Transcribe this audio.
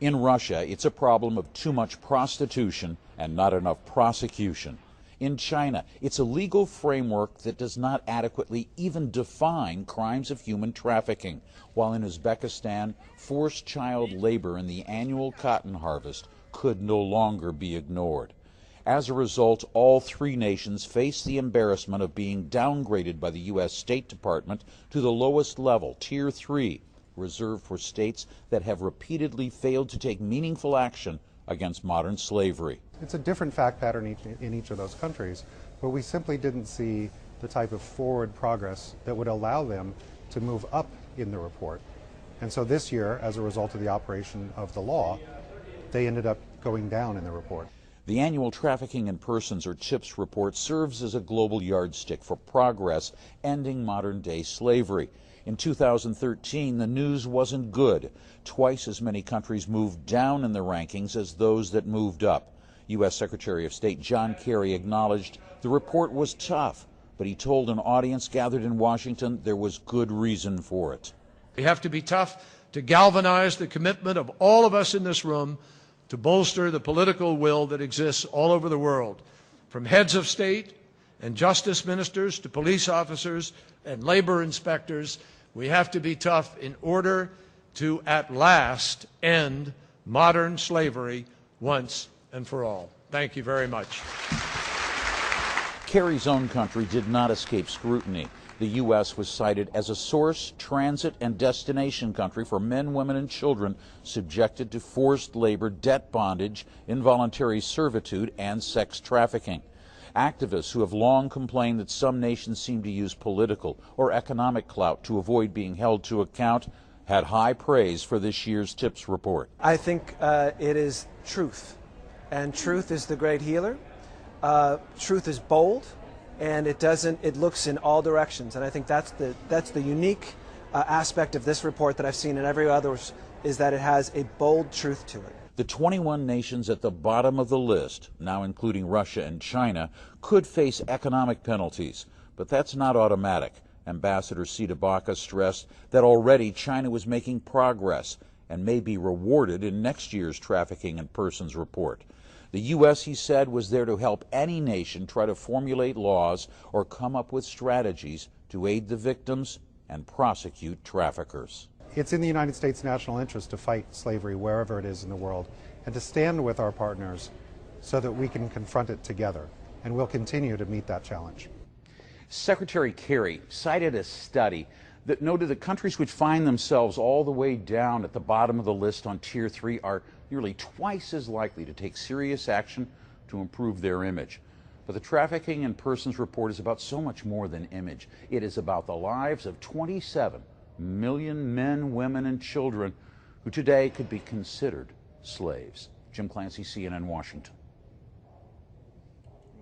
In Russia, it's a problem of too much prostitution and not enough prosecution. In China, it's a legal framework that does not adequately even define crimes of human trafficking, while in Uzbekistan, forced child labor in the annual cotton harvest could no longer be ignored. As a result, all three nations face the embarrassment of being downgraded by the U.S. State Department to the lowest level, Tier 3, reserved for states that have repeatedly failed to take meaningful action against modern slavery. It's a different fact pattern in each of those countries, but we simply didn't see the type of forward progress that would allow them to move up in the report. And so this year, as a result of the operation of the law, they ended up going down in the report. The annual Trafficking in Persons, or TIPS report, serves as a global yardstick for progress ending modern-day slavery. In 2013, the news wasn't good. Twice as many countries moved down in the rankings as those that moved up. U.S. Secretary of State John Kerry acknowledged the report was tough, but he told an audience gathered in Washington there was good reason for it. We have to be tough to galvanize the commitment of all of us in this room to bolster the political will that exists all over the world, from heads of state and justice ministers to police officers and labor inspectors. We have to be tough in order to at last end modern slavery once and for all. Thank you very much. Kerry's own country did not escape scrutiny. The U.S. was cited as a source, transit, and destination country for men, women, and children subjected to forced labor, debt bondage, involuntary servitude, and sex trafficking. Activists who have long complained that some nations seem to use political or economic clout to avoid being held to account had high praise for this year's TIPS report. I think it is truth, and truth is the great healer. Truth is bold, and it looks in all directions, and I think that's the unique aspect of this report that I've seen in every other, is that it has a bold truth to it. The 21 nations at the bottom of the list, now including Russia and China, could face economic penalties, but that's not automatic. Ambassador Sita Baca stressed that already China was making progress and may be rewarded in next year's Trafficking in Persons report. The U.S., he said, was there to help any nation try to formulate laws or come up with strategies to aid the victims and prosecute traffickers. It's in the United States' national interest to fight slavery wherever it is in the world and to stand with our partners so that we can confront it together, and we'll continue to meet that challenge. Secretary Kerry cited a study that noted that countries which find themselves all the way down at the bottom of the list on Tier 3 are nearly twice as likely to take serious action to improve their image. But the Trafficking in Persons report is about so much more than image. It is about the lives of 27 million men, women, and children who today could be considered slaves. Jim Clancy, CNN, Washington.